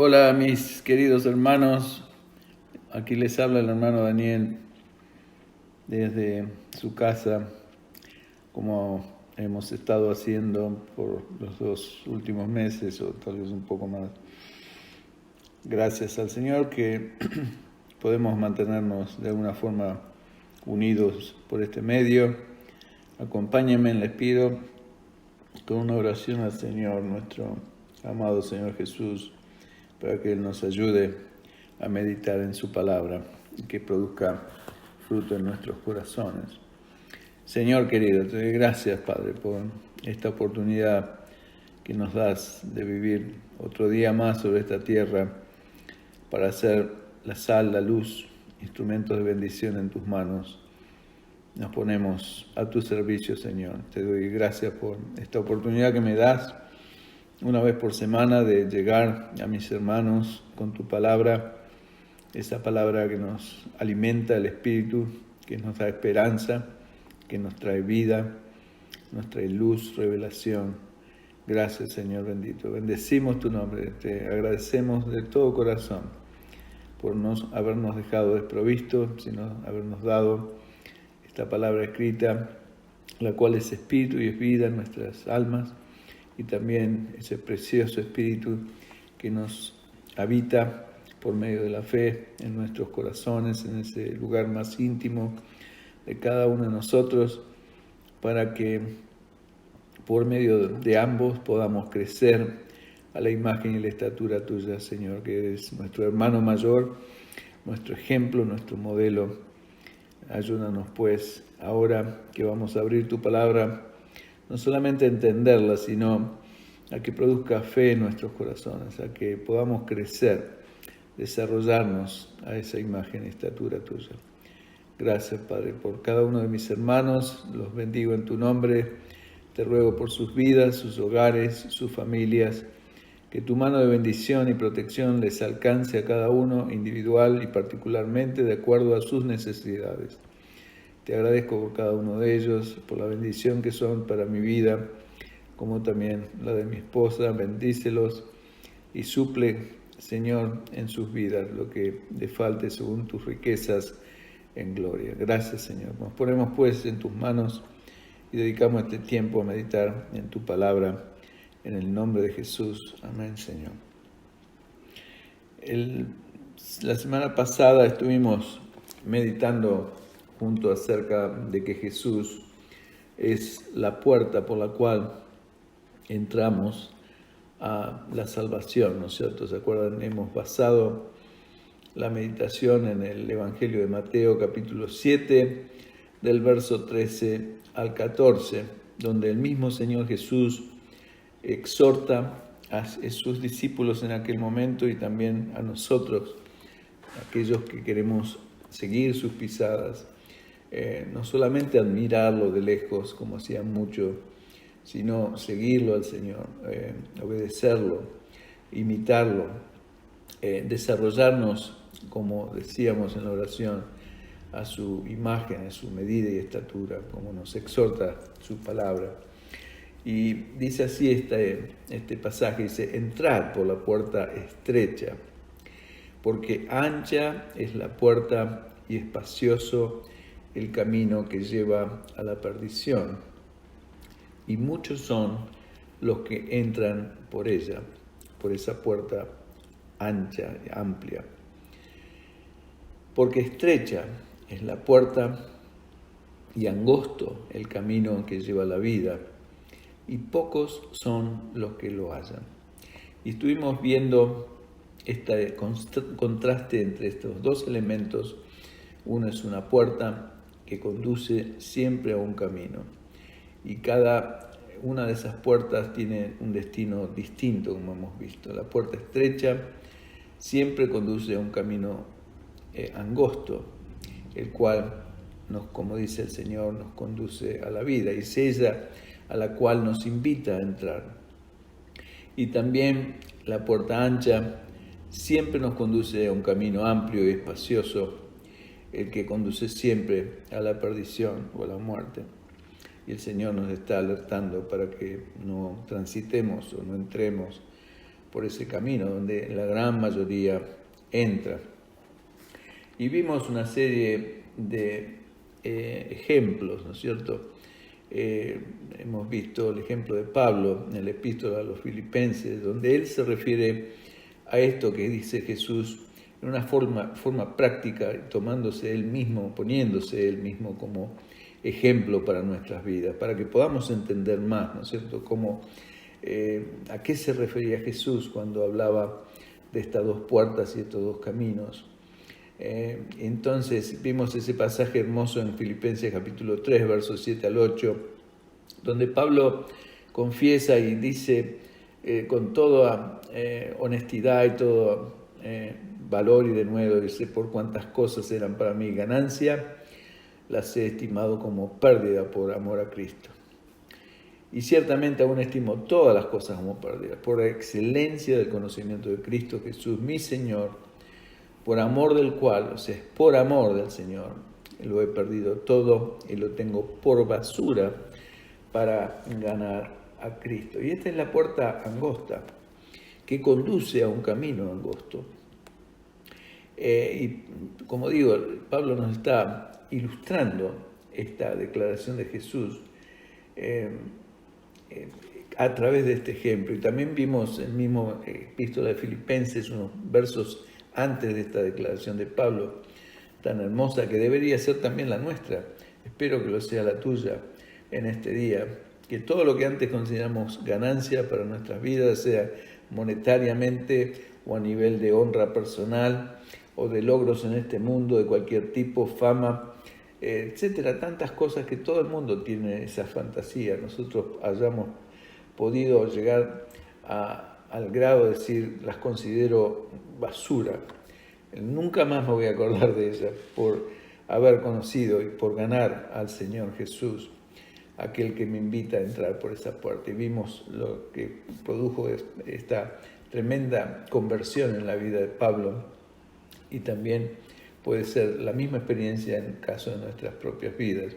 Hola mis queridos hermanos, aquí les habla el hermano Daniel desde su casa, como hemos estado haciendo por los 2 últimos meses o tal vez un poco más. Gracias al Señor que podemos mantenernos de alguna forma unidos por este medio. Acompáñenme, les pido, con una oración al Señor, nuestro amado Señor Jesús, para que Él nos ayude a meditar en su palabra y que produzca fruto en nuestros corazones. Señor querido, te doy gracias, Padre, por esta oportunidad que nos das de vivir otro día más sobre esta tierra para hacer la sal, la luz, instrumentos de bendición en tus manos. Nos ponemos a tu servicio, Señor. Te doy gracias por esta oportunidad que me das una vez por semana de llegar a mis hermanos con tu palabra, esa palabra que nos alimenta el espíritu, que nos da esperanza, que nos trae vida, nos trae luz, revelación. Gracias, Señor bendito. Bendecimos tu nombre, te agradecemos de todo corazón por no habernos dejado desprovistos, sino habernos dado esta palabra escrita, la cual es espíritu y es vida en nuestras almas, y también ese precioso espíritu que nos habita por medio de la fe en nuestros corazones, en ese lugar más íntimo de cada uno de nosotros, para que por medio de ambos podamos crecer a la imagen y la estatura tuya, Señor, que eres nuestro hermano mayor, nuestro ejemplo, nuestro modelo. Ayúdanos pues, ahora que vamos a abrir tu palabra, no solamente a entenderla, sino a que produzca fe en nuestros corazones, a que podamos crecer, desarrollarnos a esa imagen y estatura tuya. Gracias, Padre, por cada uno de mis hermanos, los bendigo en tu nombre, te ruego por sus vidas, sus hogares, sus familias, que tu mano de bendición y protección les alcance a cada uno individual y particularmente de acuerdo a sus necesidades. Te agradezco por cada uno de ellos, por la bendición que son para mi vida, como también la de mi esposa. Bendícelos y suple, Señor, en sus vidas lo que le falte según tus riquezas en gloria. Gracias, Señor. Nos ponemos pues en tus manos y dedicamos este tiempo a meditar en tu palabra, en el nombre de Jesús. Amén, Señor. La semana pasada estuvimos meditando junto acerca de que Jesús es la puerta por la cual entramos a la salvación, ¿no es cierto? ¿Se acuerdan? Hemos basado la meditación en el Evangelio de Mateo, capítulo 7, del verso 13 al 14, donde el mismo Señor Jesús exhorta a sus discípulos en aquel momento y también a nosotros, aquellos que queremos seguir sus pisadas, no solamente admirarlo de lejos, como hacían muchos, sino seguirlo al Señor, obedecerlo, imitarlo, desarrollarnos, como decíamos en la oración, a su imagen, a su medida y estatura, como nos exhorta su palabra. Y dice así este pasaje, dice: entrad por la puerta estrecha, porque ancha es la puerta y espacioso el camino que lleva a la perdición, y muchos son los que entran por ella, por esa puerta ancha, amplia. Porque estrecha es la puerta y angosto el camino que lleva a la vida, y pocos son los que lo hallan. Y estuvimos viendo este contraste entre estos dos elementos. Uno es una puerta que conduce siempre a un camino, y cada una de esas puertas tiene un destino distinto, como hemos visto. La puerta estrecha siempre conduce a un camino angosto, el cual, como dice el Señor, nos conduce a la vida, y es ella a la cual nos invita a entrar. Y también la puerta ancha siempre nos conduce a un camino amplio y espacioso, el que conduce siempre a la perdición o a la muerte. Y el Señor nos está alertando para que no transitemos o no entremos por ese camino donde la gran mayoría entra. Y vimos una serie de ejemplos, ¿no es cierto? Hemos visto el ejemplo de Pablo en la epístola a los Filipenses, donde él se refiere a esto que dice Jesús en una forma práctica, tomándose él mismo, poniéndose él mismo como ejemplo para nuestras vidas, para que podamos entender más, ¿no es cierto?, a qué se refería Jesús cuando hablaba de estas dos puertas y estos dos caminos. Entonces vimos ese pasaje hermoso en Filipenses capítulo 3, versos 7 al 8, donde Pablo confiesa y dice con toda honestidad y todo valor y denuedo, dice: por cuantas cosas eran para mí ganancia, las he estimado como pérdida por amor a Cristo. Y ciertamente aún estimo todas las cosas como pérdidas, por la excelencia del conocimiento de Cristo Jesús, mi Señor, por amor del cual, o sea, es por amor del Señor, lo he perdido todo y lo tengo por basura para ganar a Cristo. Y esta es la puerta angosta que conduce a un camino angosto. Y como digo, Pablo nos está ilustrando esta declaración de Jesús a través de este ejemplo. Y también vimos el mismo epístola de Filipenses, unos versos antes de esta declaración de Pablo, tan hermosa, que debería ser también la nuestra. Espero que lo sea la tuya en este día. Que todo lo que antes consideramos ganancia para nuestras vidas, sea monetariamente o a nivel de honra personal o de logros en este mundo de cualquier tipo, fama, etcétera, tantas cosas que todo el mundo tiene esa fantasía. Nosotros hayamos podido llegar al grado de decir, las considero basura. Nunca más me voy a acordar de ellas por haber conocido y por ganar al Señor Jesús, aquel que me invita a entrar por esa puerta. Y vimos lo que produjo esta tremenda conversión en la vida de Pablo, y también puede ser la misma experiencia en el caso de nuestras propias vidas.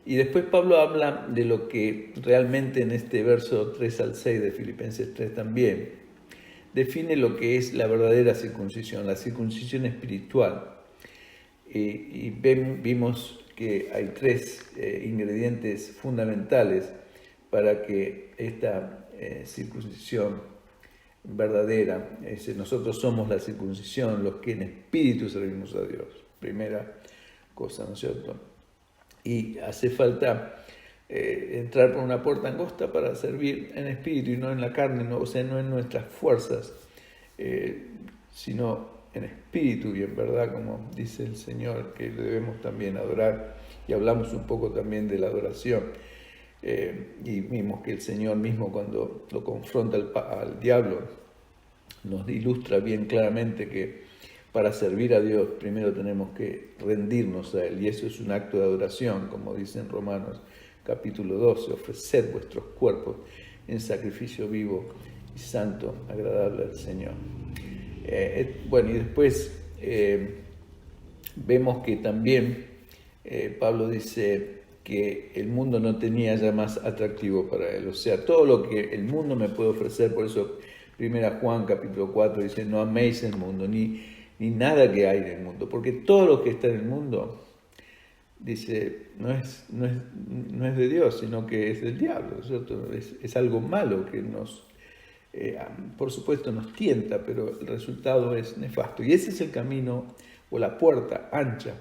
Y después Pablo habla de lo que realmente en este verso 3 al 6 de Filipenses 3 también define lo que es la verdadera circuncisión, la circuncisión espiritual. Y vimos que hay tres ingredientes fundamentales para que esta circuncisión verdadera, nosotros somos la circuncisión, los que en espíritu servimos a Dios. Primera cosa, ¿no es cierto? Y hace falta entrar por una puerta angosta para servir en espíritu y no en la carne, no, o sea, no en nuestras fuerzas, sino en espíritu y en verdad, como dice el Señor, que debemos también adorar. Y hablamos un poco también de la adoración. Y vimos que el Señor mismo, cuando lo confronta al diablo, nos ilustra bien claramente que para servir a Dios primero tenemos que rendirnos a Él, y eso es un acto de adoración, como dice en Romanos capítulo 12, ofreced vuestros cuerpos en sacrificio vivo y santo, agradable al Señor. Bueno, y después vemos que también Pablo dice que el mundo no tenía ya más atractivo para él, o sea, todo lo que el mundo me puede ofrecer. Por eso 1 Juan capítulo 4 dice: no améis el mundo, ni nada que hay en el mundo, porque todo lo que está en el mundo, dice, no es de Dios, sino que es del diablo, ¿cierto? Es algo malo que nos, por supuesto, nos tienta, pero el resultado es nefasto. Y ese es el camino o la puerta ancha.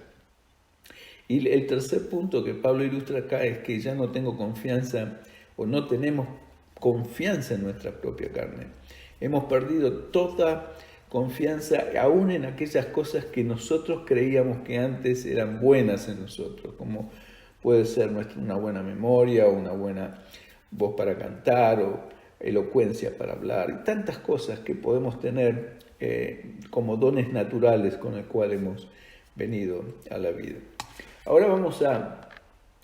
Y el tercer punto que Pablo ilustra acá es que ya no tengo confianza, o no tenemos confianza en nuestra propia carne. Hemos perdido toda confianza aún en aquellas cosas que nosotros creíamos que antes eran buenas en nosotros, como puede ser una buena memoria, o una buena voz para cantar, o elocuencia para hablar, y tantas cosas que podemos tener como dones naturales con el cual hemos venido a la vida. Ahora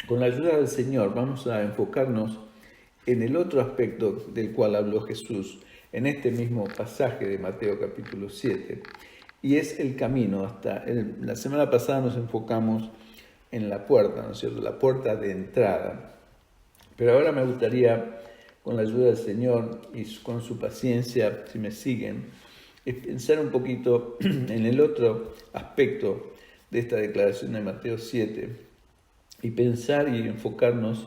con la ayuda del Señor, vamos a enfocarnos en el otro aspecto del cual habló Jesús en este mismo pasaje de Mateo capítulo 7, y es el camino. La semana pasada nos enfocamos en la puerta, ¿no es cierto?, la puerta de entrada. Pero ahora me gustaría con la ayuda del Señor y con su paciencia, si me siguen, es pensar un poquito en el otro aspecto de esta declaración de Mateo 7 y pensar y enfocarnos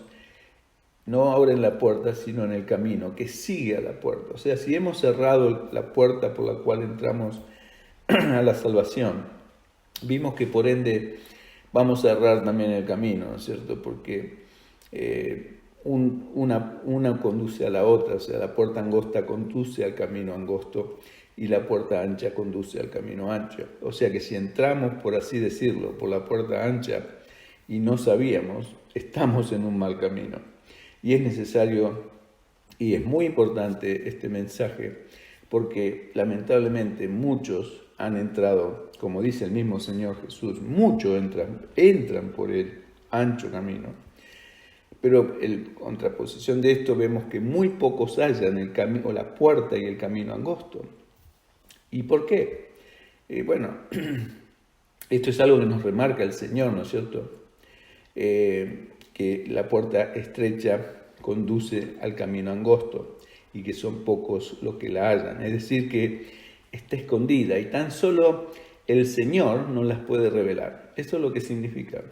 no ahora en la puerta, sino en el camino que sigue a la puerta. O sea, si hemos cerrado la puerta por la cual entramos a la salvación, vimos que por ende vamos a cerrar también el camino, ¿no es cierto? Porque una conduce a la otra, o sea, la puerta angosta conduce al camino angosto y la puerta ancha conduce al camino ancho. O sea que si entramos, por así decirlo, por la puerta ancha y no sabíamos, estamos en un mal camino. Y es necesario y es muy importante este mensaje porque lamentablemente muchos han entrado, como dice el mismo Señor Jesús, muchos entran por el ancho camino. Pero en contraposición de esto vemos que muy pocos hallan el camino, la puerta y el camino angosto. ¿Y por qué? Bueno, esto es algo que nos remarca el Señor, ¿no es cierto? Que la puerta estrecha conduce al camino angosto y que son pocos los que la hallan. Es decir, que está escondida y tan solo el Señor nos las puede revelar. Eso es lo que significa.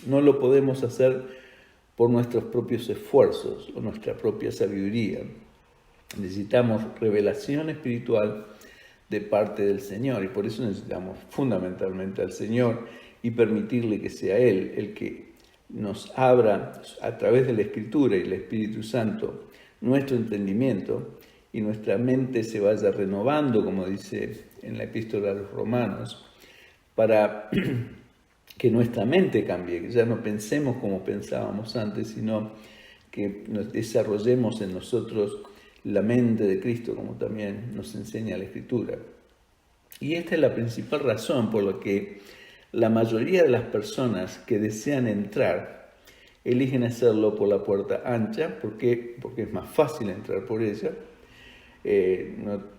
No lo podemos hacer por nuestros propios esfuerzos o nuestra propia sabiduría. Necesitamos revelación espiritual de parte del Señor y por eso necesitamos fundamentalmente al Señor y permitirle que sea Él el que nos abra a través de la Escritura y el Espíritu Santo nuestro entendimiento y nuestra mente se vaya renovando, como dice en la Epístola a los Romanos, para que nuestra mente cambie, que ya no pensemos como pensábamos antes, sino que nos desarrollemos en nosotros la mente de Cristo, como también nos enseña la Escritura. Y esta es la principal razón por la que la mayoría de las personas que desean entrar eligen hacerlo por la puerta ancha, porque es más fácil entrar por ella, no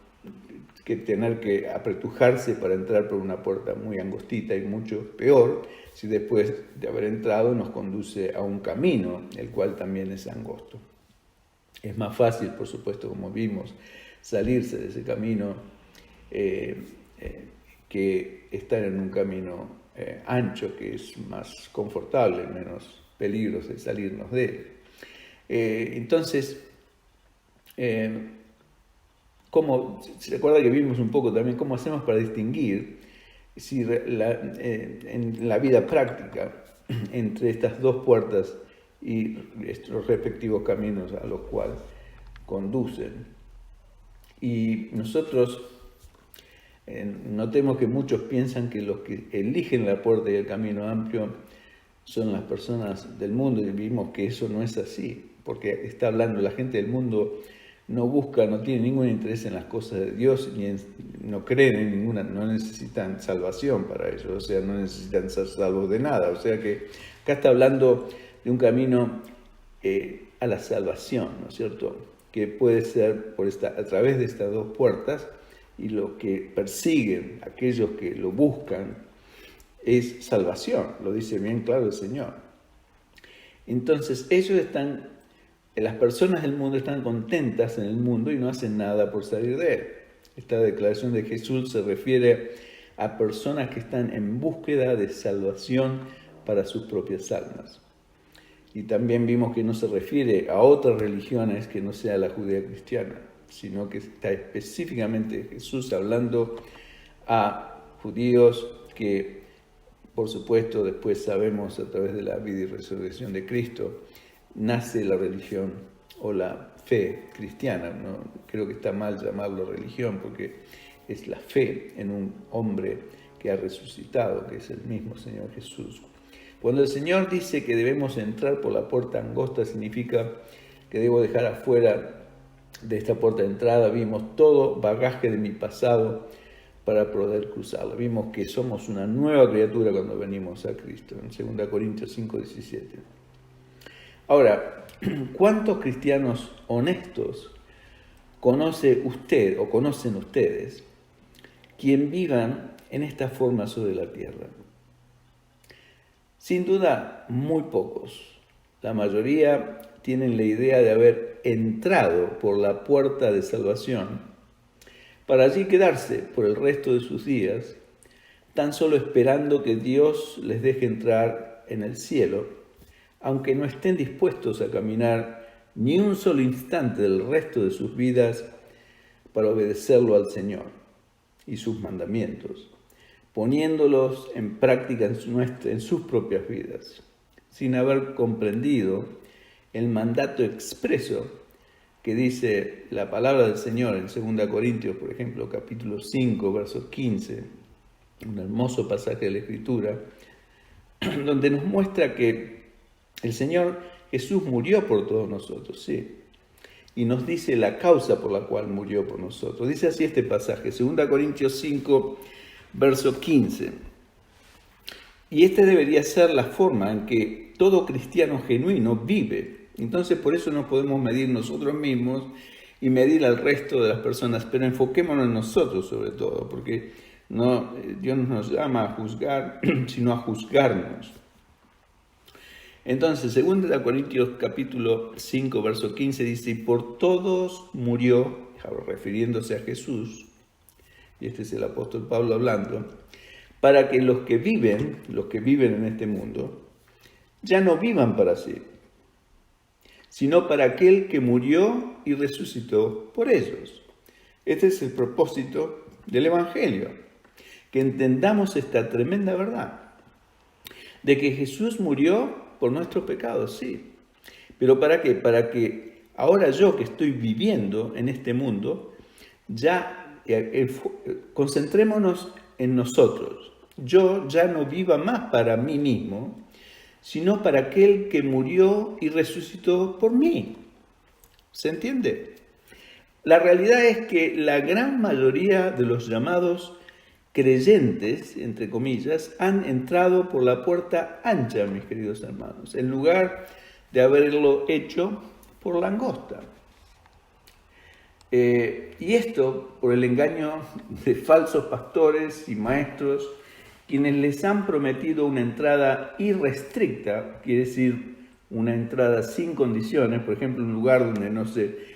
que tener que apretujarse para entrar por una puerta muy angostita y mucho peor si después de haber entrado nos conduce a un camino, el cual también es angosto. Es más fácil, por supuesto, como vimos, salirse de ese camino que estar en un camino ancho, que es más confortable, menos peligros de salirnos de él. Entonces, se recuerda que vimos un poco también cómo hacemos para distinguir si en la vida práctica entre estas dos puertas y los respectivos caminos a los cuales conducen. Y nosotros notemos que muchos piensan que los que eligen la puerta y el camino amplio son las personas del mundo, y vimos que eso no es así, porque está hablando la gente del mundo. No tiene ningún interés en las cosas de Dios, no creen en ninguna, no necesitan salvación para ellos, o sea, no necesitan ser salvos de nada. O sea que acá está hablando de un camino a la salvación, ¿no es cierto? Que puede ser a través de estas dos puertas, y lo que persiguen aquellos que lo buscan es salvación, lo dice bien claro el Señor. Entonces las personas del mundo están contentas en el mundo y no hacen nada por salir de él. Esta declaración de Jesús se refiere a personas que están en búsqueda de salvación para sus propias almas. Y también vimos que no se refiere a otras religiones que no sea la judía cristiana, sino que está específicamente Jesús hablando a judíos que, por supuesto, después sabemos a través de la vida y resurrección de Cristo, nace la religión o la fe cristiana. No creo que está mal llamarlo religión, porque es la fe en un hombre que ha resucitado, que es el mismo Señor Jesús. Cuando el Señor dice que debemos entrar por la puerta angosta, significa que debo dejar afuera de esta puerta de entrada, vimos todo bagaje de mi pasado para poder cruzarlo. Vimos que somos una nueva criatura cuando venimos a Cristo, en 2 Corintios 5:17. Ahora, ¿cuántos cristianos honestos conoce usted o conocen ustedes quien vivan en esta forma sobre la tierra? Sin duda, muy pocos. La mayoría tienen la idea de haber entrado por la puerta de salvación para allí quedarse por el resto de sus días, tan solo esperando que Dios les deje entrar en el cielo, aunque no estén dispuestos a caminar ni un solo instante del resto de sus vidas para obedecerlo al Señor y sus mandamientos, poniéndolos en práctica en sus propias vidas, sin haber comprendido el mandato expreso que dice la palabra del Señor en 2 Corintios, por ejemplo, capítulo 5, verso 15, un hermoso pasaje de la Escritura, donde nos muestra que el Señor Jesús murió por todos nosotros, sí, y nos dice la causa por la cual murió por nosotros. Dice así este pasaje, 2 Corintios 5, verso 15. Y esta debería ser la forma en que todo cristiano genuino vive. Entonces, por eso no podemos medir nosotros mismos y medir al resto de las personas, pero enfoquémonos en nosotros sobre todo, porque Dios no nos llama a juzgar, sino a juzgarnos. Entonces, 2 Corintios capítulo 5, verso 15 dice, y por todos murió, refiriéndose a Jesús, y este es el apóstol Pablo hablando, para que los que viven en este mundo, ya no vivan para sí, sino para aquel que murió y resucitó por ellos. Este es el propósito del Evangelio, que entendamos esta tremenda verdad, de que Jesús murió por nuestros pecados, sí. ¿Pero para qué? Para que ahora yo que estoy viviendo en este mundo, ya concentrémonos en nosotros. Yo ya no viva más para mí mismo, sino para aquel que murió y resucitó por mí. ¿Se entiende? La realidad es que la gran mayoría de los llamados creyentes, entre comillas, han entrado por la puerta ancha, mis queridos hermanos, en lugar de haberlo hecho por la angosta. Y esto por el engaño de falsos pastores y maestros, quienes les han prometido una entrada irrestricta, quiere decir una entrada sin condiciones, por ejemplo, un lugar donde no se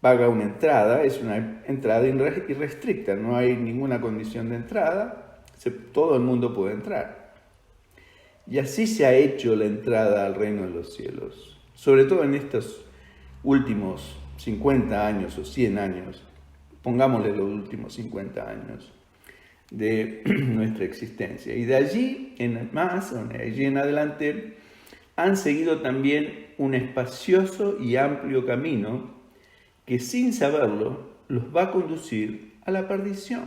paga una entrada, es una entrada irrestricta, no hay ninguna condición de entrada, todo el mundo puede entrar. Y así se ha hecho la entrada al reino de los cielos, sobre todo en estos últimos 50 años o 100 años, pongámosle los últimos 50 años de nuestra existencia. Y de allí en adelante, han seguido también un espacioso y amplio camino que sin saberlo los va a conducir a la perdición.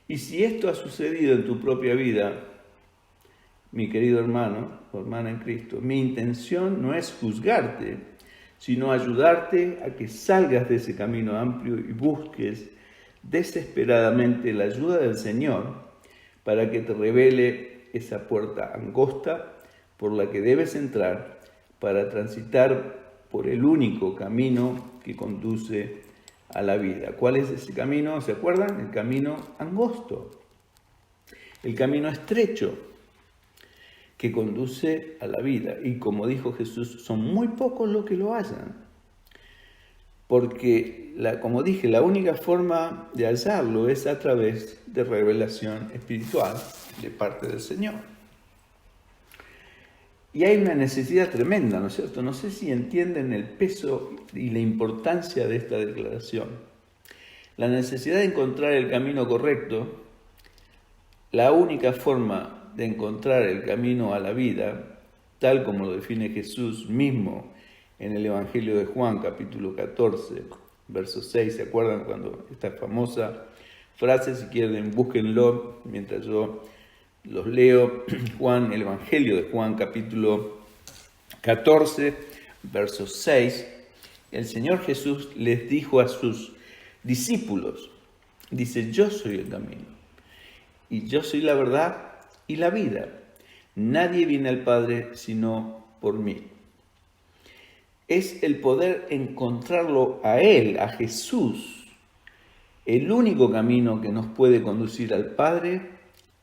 Y si esto ha sucedido en tu propia vida, mi querido hermano o hermana en Cristo, mi intención no es juzgarte, sino ayudarte a que salgas de ese camino amplio y busques desesperadamente la ayuda del Señor para que te revele esa puerta angosta por la que debes entrar para transitar por el único camino que conduce a la vida. ¿Cuál es ese camino? ¿Se acuerdan? El camino angosto, el camino estrecho que conduce a la vida. Y como dijo Jesús, son muy pocos los que lo hallan. Porque, como dije, la única forma de hallarlo es a través de revelación espiritual de parte del Señor. Y hay una necesidad tremenda, ¿no es cierto? No sé si entienden el peso y la importancia de esta declaración. La necesidad de encontrar el camino correcto, la única forma de encontrar el camino a la vida, tal como lo define Jesús mismo en el Evangelio de Juan, capítulo 14, verso 6. ¿Se acuerdan cuando esta famosa frase? Si quieren, búsquenlo mientras yo los leo. El Evangelio de Juan, capítulo 14, verso 6. El Señor Jesús les dijo a sus discípulos, dice, yo soy el camino, y yo soy la verdad y la vida. Nadie viene al Padre sino por mí. Es el poder encontrarlo a Él, a Jesús, el único camino que nos puede conducir al Padre,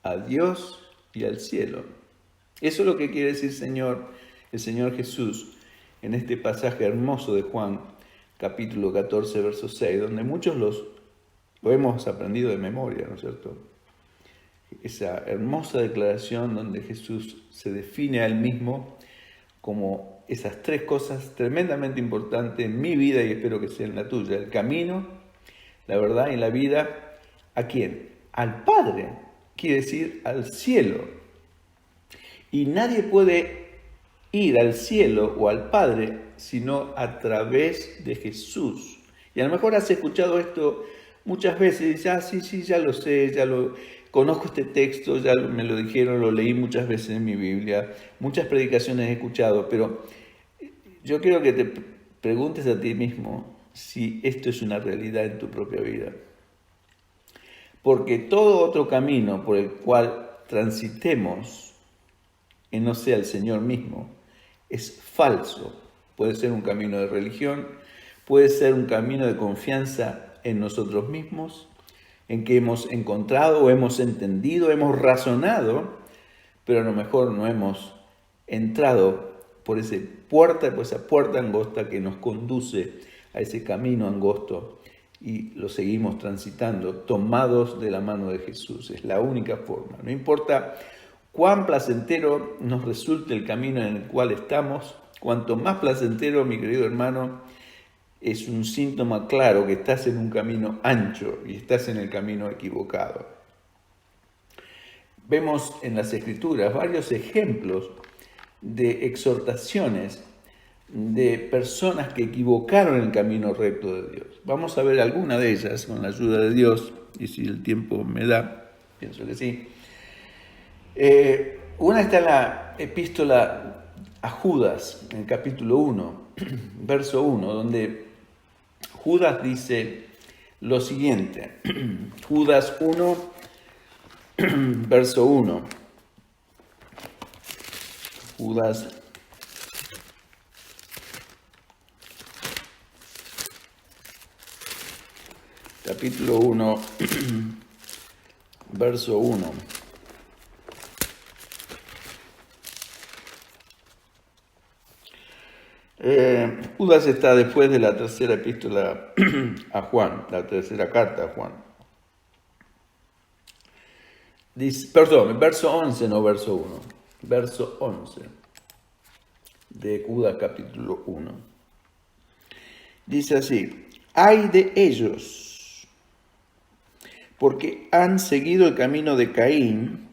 a Dios y al cielo. Eso es lo que quiere decir el Señor Jesús en este pasaje hermoso de Juan, capítulo 14, verso 6, donde muchos lo hemos aprendido de memoria, ¿no es cierto? Esa hermosa declaración donde Jesús se define a él mismo como esas tres cosas tremendamente importantes en mi vida y espero que sea en la tuya: el camino, la verdad y la vida. ¿A quién? Al Padre, quiere decir al cielo. Y nadie puede ir al cielo o al Padre sino a través de Jesús. Y a lo mejor has escuchado esto muchas veces y dices, sí, ya lo sé, conozco este texto, ya me lo dijeron, lo leí muchas veces en mi Biblia, muchas predicaciones he escuchado, pero yo quiero que te preguntes a ti mismo si esto es una realidad en tu propia vida. Porque todo otro camino por el cual transitemos, que no sea el Señor mismo, es falso. Puede ser un camino de religión, puede ser un camino de confianza en nosotros mismos, en que hemos encontrado o hemos entendido, hemos razonado, pero a lo mejor no hemos entrado por esa puerta angosta que nos conduce a ese camino angosto y lo seguimos transitando, tomados de la mano de Jesús. Es la única forma. No importa cuán placentero nos resulte el camino en el cual estamos, cuanto más placentero, mi querido hermano, es un síntoma claro que estás en un camino ancho y estás en el camino equivocado. Vemos en las Escrituras varios ejemplos de exhortaciones de personas que equivocaron el camino recto de Dios. Vamos a ver alguna de ellas con la ayuda de Dios, y si el tiempo me da, pienso que sí. Una está en la epístola a Judas, en el capítulo 1, verso 1, donde Judas dice lo siguiente. Judas 1, verso 1. Judas capítulo 1, verso 1. Judas está después de la tercera epístola a Juan, la tercera carta a Juan. Dice, perdón, verso 11, no verso 1. Verso 11 de Judas capítulo 1. Dice así: ¡ay de ellos! Porque han seguido el camino de Caín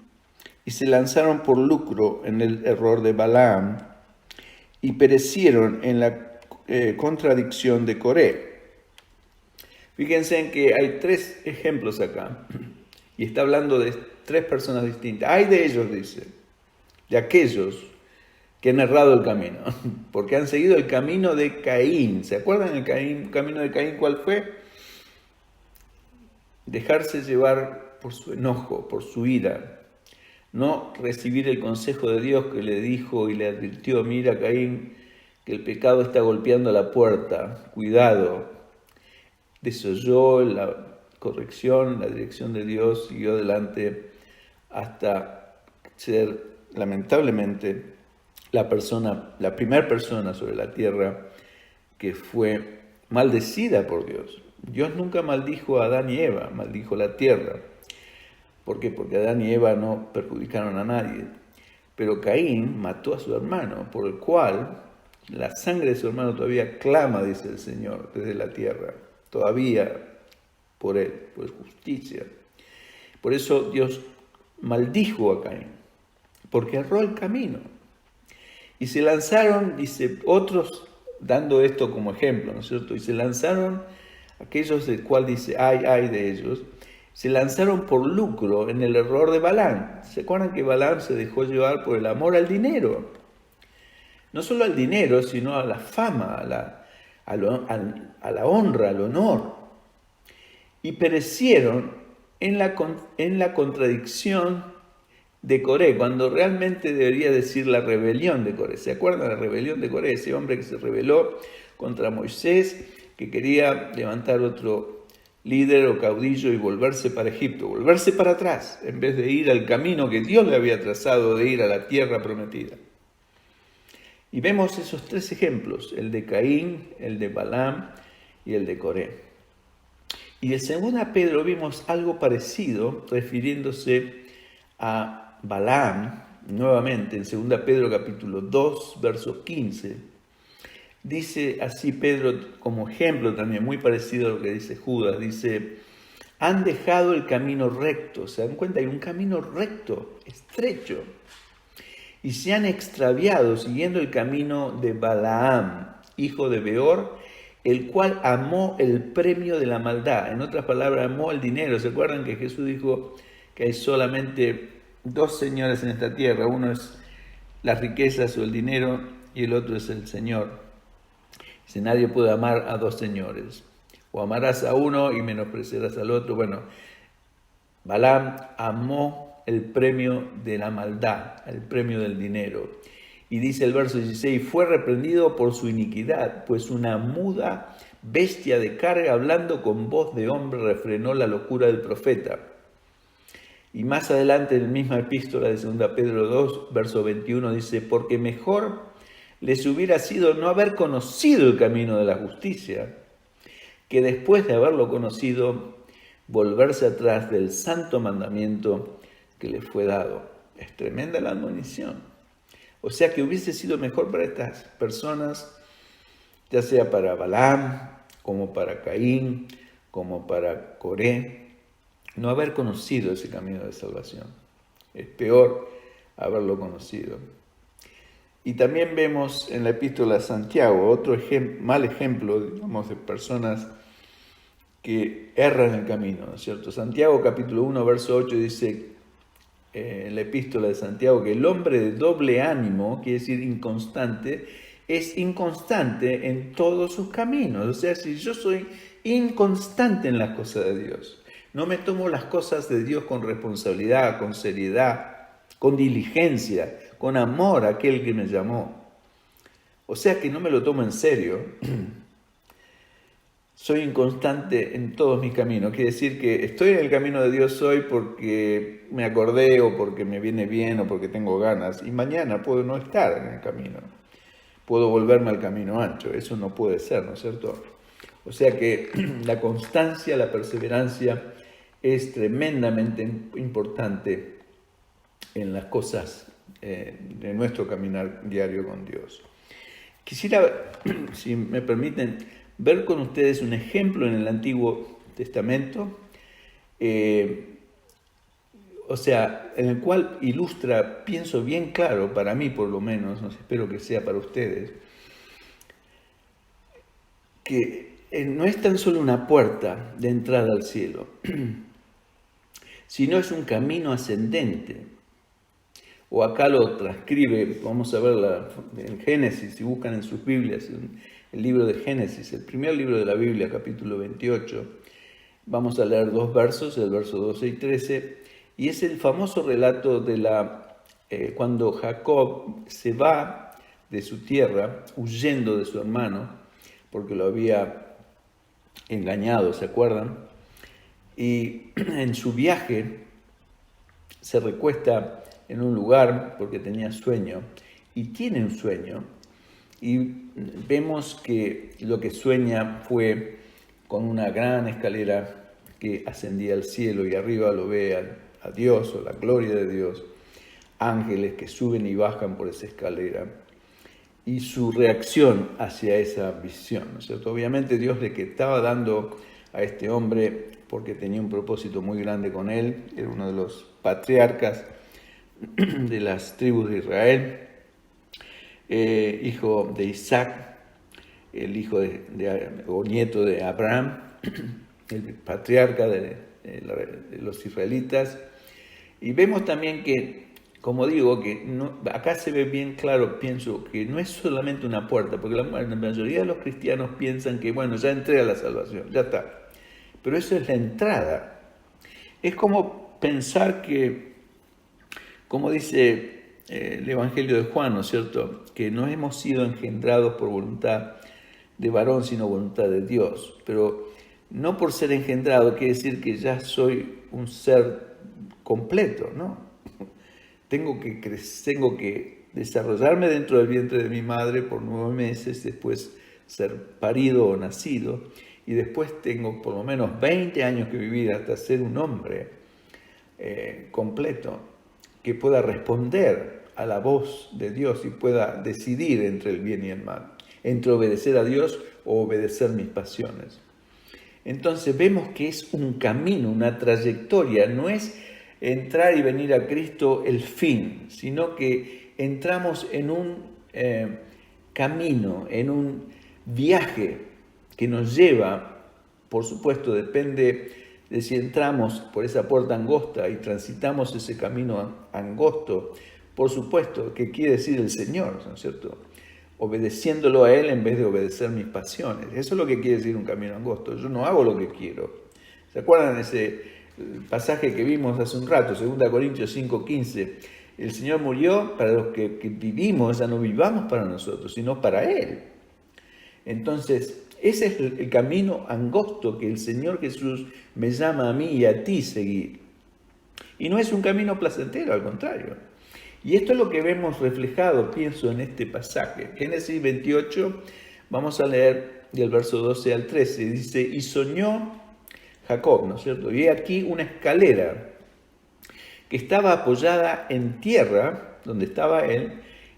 y se lanzaron por lucro en el error de Balaam y perecieron en la contradicción de Coré. Fíjense en que hay tres ejemplos acá y está hablando de tres personas distintas. ¡Ay de ellos!, dice, de aquellos que han errado el camino, porque han seguido el camino de Caín. ¿Se acuerdan el camino de Caín cuál fue? Dejarse llevar por su enojo, por su ira, no recibir el consejo de Dios que le dijo y le advirtió: mira, Caín, que el pecado está golpeando la puerta, cuidado. Desoyó la corrección, la dirección de Dios, siguió adelante hasta ser, lamentablemente, la primera persona sobre la tierra que fue maldecida por Dios. Dios nunca maldijo a Adán y Eva, maldijo la tierra. ¿Por qué? Porque Adán y Eva no perjudicaron a nadie. Pero Caín mató a su hermano, por el cual la sangre de su hermano todavía clama, dice el Señor, desde la tierra. Todavía por él, por justicia. Por eso Dios maldijo a Caín, porque erró el camino. Y se lanzaron, dice, otros, dando esto como ejemplo, ¿no es cierto? Y se lanzaron, aquellos del cual dice, ay de ellos, se lanzaron por lucro en el error de Balaam. ¿Se acuerdan que Balaam se dejó llevar por el amor al dinero? No solo al dinero, sino a la fama, a la honra, al honor. Y perecieron en la contradicción de Coré, cuando realmente debería decir la rebelión de Coré. ¿Se acuerdan de la rebelión de Coré? Ese hombre que se rebeló contra Moisés, que quería levantar otro líder o caudillo y volverse para Egipto, volverse para atrás, en vez de ir al camino que Dios le había trazado de ir a la tierra prometida. Y vemos esos tres ejemplos, el de Caín, el de Balaam y el de Coré. Y en 2 Pedro vimos algo parecido refiriéndose a Balaam, nuevamente en 2 Pedro capítulo 2, verso 15. Dice así Pedro como ejemplo también, muy parecido a lo que dice Judas, dice, han dejado el camino recto, ¿se dan cuenta? Hay un camino recto, estrecho, y se han extraviado siguiendo el camino de Balaam, hijo de Beor, el cual amó el premio de la maldad. En otras palabras, amó el dinero. ¿Se acuerdan que Jesús dijo que hay solamente dos señores en esta tierra? Uno es las riquezas o el dinero y el otro es el Señor. Dice, nadie puede amar a dos señores. O amarás a uno y menospreciarás al otro. Bueno, Balaam amó el premio de la maldad, el premio del dinero. Y dice el verso 16, fue reprendido por su iniquidad, pues una muda bestia de carga, hablando con voz de hombre, refrenó la locura del profeta. Y más adelante en la misma epístola de 2 Pedro 2, verso 21, dice, porque mejor les hubiera sido no haber conocido el camino de la justicia, que después de haberlo conocido, volverse atrás del santo mandamiento que les fue dado. Es tremenda la admonición. O sea que hubiese sido mejor para estas personas, ya sea para Balaam, como para Caín, como para Coré, no haber conocido ese camino de salvación. Es peor haberlo conocido. Y también vemos en la epístola de Santiago otro mal ejemplo, digamos, de personas que erran el camino, ¿no es cierto? Santiago capítulo 1, verso 8 dice en la epístola de Santiago que el hombre de doble ánimo, quiere decir inconstante, es inconstante en todos sus caminos. O sea, si yo soy inconstante en las cosas de Dios, no me tomo las cosas de Dios con responsabilidad, con seriedad, con diligencia, con amor a aquel que me llamó. O sea que no me lo tomo en serio. Soy inconstante en todos mis caminos. Quiere decir que estoy en el camino de Dios hoy porque me acordé o porque me viene bien o porque tengo ganas. Y mañana puedo no estar en el camino. Puedo volverme al camino ancho. Eso no puede ser, ¿no es cierto? O sea que la constancia, la perseverancia es tremendamente importante en las cosas de nuestro caminar diario con Dios. Quisiera, si me permiten, ver con ustedes un ejemplo en el Antiguo Testamento, o sea, en el cual ilustra, pienso bien claro, para mí por lo menos, espero que sea para ustedes, que no es tan solo una puerta de entrada al cielo, sino es un camino ascendente. O acá lo transcribe, vamos a ver en Génesis, si buscan en sus Biblias, el libro de Génesis, el primer libro de la Biblia, capítulo 28. Vamos a leer 2 versos, el verso 12 y 13, y es el famoso relato de cuando Jacob se va de su tierra, huyendo de su hermano, porque lo había engañado, ¿se acuerdan? Y en su viaje se recuesta en un lugar porque tenía sueño, y tiene un sueño, y vemos que lo que sueña fue con una gran escalera que ascendía al cielo, y arriba lo ve a Dios, o la gloria de Dios, ángeles que suben y bajan por esa escalera, y su reacción hacia esa visión, ¿no es cierto? Obviamente Dios le estaba dando a este hombre porque tenía un propósito muy grande con él, era uno de los patriarcas de las tribus de Israel, hijo de Isaac, el hijo o nieto de Abraham, el patriarca de los israelitas. Y vemos también que, como digo, que acá se ve bien claro, pienso, que no es solamente una puerta, porque la mayoría de los cristianos piensan que, bueno, ya entré a la salvación, ya está. Pero eso es la entrada. Es como pensar que, como dice el Evangelio de Juan, ¿no es cierto?, que no hemos sido engendrados por voluntad de varón, sino voluntad de Dios. Pero no por ser engendrado quiere decir que ya soy un ser completo, ¿no? Tengo que desarrollarme dentro del vientre de mi madre por 9 meses, después ser parido o nacido, y después tengo por lo menos 20 años que vivir hasta ser un hombre completo, que pueda responder a la voz de Dios y pueda decidir entre el bien y el mal, entre obedecer a Dios o obedecer mis pasiones. Entonces vemos que es un camino, una trayectoria, no es entrar y venir a Cristo el fin, sino que entramos en un camino, en un viaje que nos lleva, por supuesto, depende de si entramos por esa puerta angosta y transitamos ese camino angosto, por supuesto, que quiere decir el Señor, ¿no es cierto? Obedeciéndolo a Él en vez de obedecer mis pasiones. Eso es lo que quiere decir un camino angosto. Yo no hago lo que quiero. ¿Se acuerdan de ese pasaje que vimos hace un rato, 2 Corintios 5:15? El Señor murió para los que vivimos, ya no vivamos para nosotros, sino para Él. Entonces, ese es el camino angosto que el Señor Jesús me llama a mí y a ti seguir. Y no es un camino placentero, al contrario. Y esto es lo que vemos reflejado, pienso, en este pasaje. Génesis 28, vamos a leer del verso 12 al 13. Dice, y soñó Jacob, ¿no es cierto? Y aquí una escalera que estaba apoyada en tierra, donde estaba él,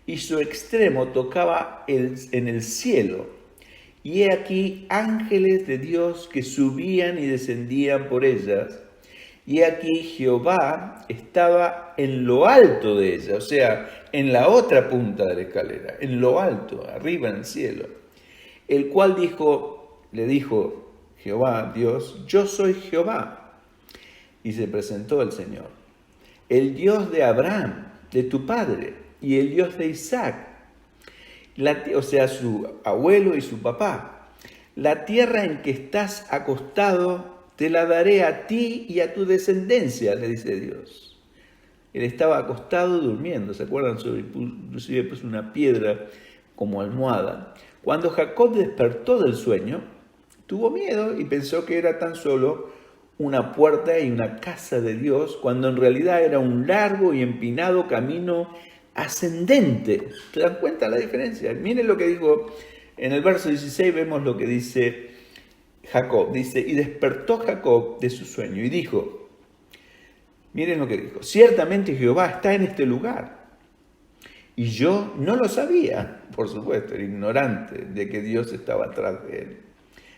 y su extremo tocaba en el cielo. Y he aquí ángeles de Dios que subían y descendían por ellas. Y aquí Jehová estaba en lo alto de ella, o sea, en la otra punta de la escalera, en lo alto, arriba en el cielo. El cual le dijo Jehová, Dios, yo soy Jehová. Y se presentó el Señor, el Dios de Abraham, de tu padre, y el Dios de Isaac, o sea, su abuelo y su papá. La tierra en que estás acostado te la daré a ti y a tu descendencia, le dice Dios. Él estaba acostado durmiendo, ¿se acuerdan? Inclusive puso una piedra como almohada. Cuando Jacob despertó del sueño, tuvo miedo y pensó que era tan solo una puerta y una casa de Dios, cuando en realidad era un largo y empinado camino ascendente. ¿Se dan cuenta la diferencia? Miren lo que dijo en el verso 16, vemos lo que dice Jacob. Dice, y despertó Jacob de su sueño y dijo, miren lo que dijo, ciertamente Jehová está en este lugar. Y yo no lo sabía, por supuesto, era ignorante de que Dios estaba atrás de él.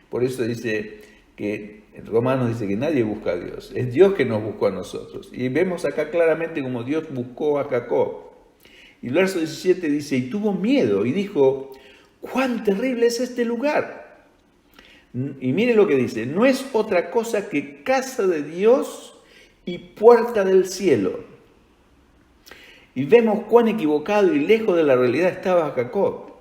Por eso dice que en Romanos dice que nadie busca a Dios, es Dios que nos buscó a nosotros. Y vemos acá claramente como Dios buscó a Jacob. Y el verso 17 dice, y tuvo miedo y dijo, cuán terrible es este lugar. Y mire lo que dice, no es otra cosa que casa de Dios y puerta del cielo. Y vemos cuán equivocado y lejos de la realidad estaba Jacob.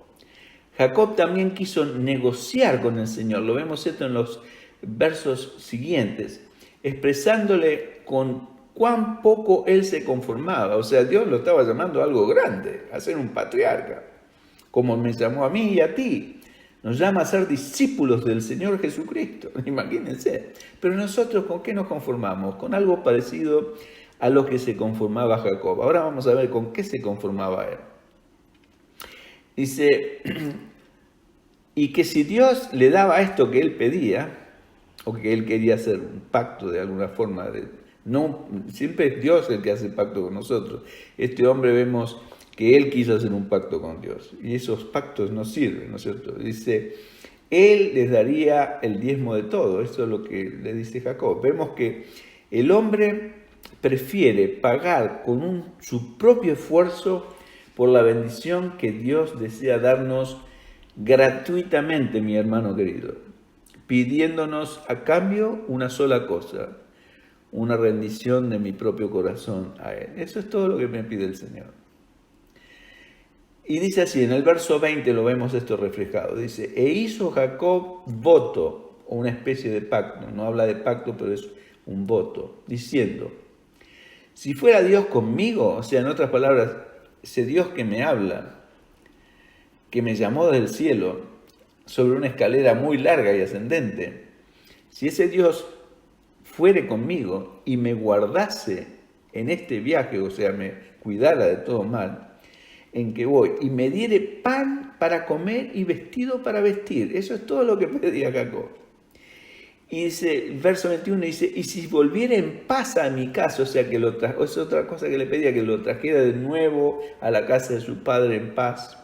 Jacob también quiso negociar con el Señor, lo vemos esto en los versos siguientes, expresándole con cuán poco él se conformaba. O sea, Dios lo estaba llamando a algo grande, a ser un patriarca, como me llamó a mí y a ti. Nos llama a ser discípulos del Señor Jesucristo, imagínense. Pero nosotros, ¿con qué nos conformamos? Con algo parecido a lo que se conformaba Jacob. Ahora vamos a ver con qué se conformaba él. Dice, y que si Dios le daba esto que él pedía, o que él quería hacer un pacto de alguna forma, no, siempre es Dios el que hace pacto con nosotros. Este hombre vemos que él quiso hacer un pacto con Dios, y esos pactos no sirven, ¿no es cierto? Dice, él les daría el diezmo de todo, eso es lo que le dice Jacob. Vemos que el hombre prefiere pagar con su propio esfuerzo por la bendición que Dios desea darnos gratuitamente, mi hermano querido, pidiéndonos a cambio una sola cosa, una rendición de mi propio corazón a Él. Eso es todo lo que me pide el Señor. Y dice así, en el verso 20 lo vemos esto reflejado, dice, e hizo Jacob voto, o una especie de pacto, no habla de pacto, pero es un voto, diciendo, si fuera Dios conmigo, o sea, en otras palabras, ese Dios que me habla, que me llamó del cielo, sobre una escalera muy larga y ascendente, si ese Dios fuere conmigo y me guardase en este viaje, o sea, me cuidara de todo mal, en que voy, y me diere pan para comer y vestido para vestir. Eso es todo lo que pedía Jacob. Y dice, el verso 21 dice, y si volviera en paz a mi casa, o sea que es otra cosa que le pedía, que lo trajera de nuevo a la casa de su padre en paz.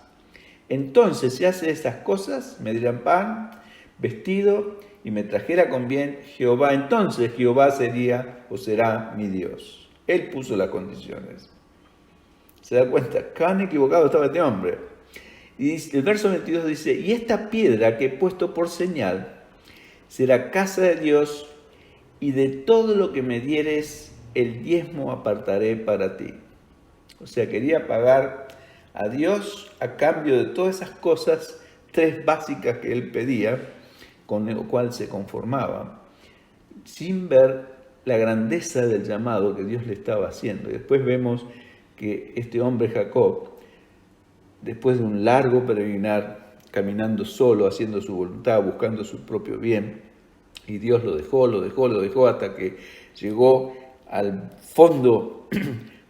Entonces, si hace estas cosas, me dirán pan, vestido, y me trajera con bien Jehová. Entonces Jehová sería o será mi Dios. Él puso las condiciones. ¿Se da cuenta? Cuán equivocado estaba este hombre. Y el verso 22 dice, y esta piedra que he puesto por señal será casa de Dios, y de todo lo que me dieres, el diezmo apartaré para ti. O sea, quería pagar a Dios a cambio de todas esas cosas, 3 básicas que él pedía, con lo cual se conformaba, sin ver la grandeza del llamado que Dios le estaba haciendo. Y después vemos que este hombre Jacob, después de un largo peregrinar, caminando solo, haciendo su voluntad, buscando su propio bien, y Dios lo dejó hasta que llegó al fondo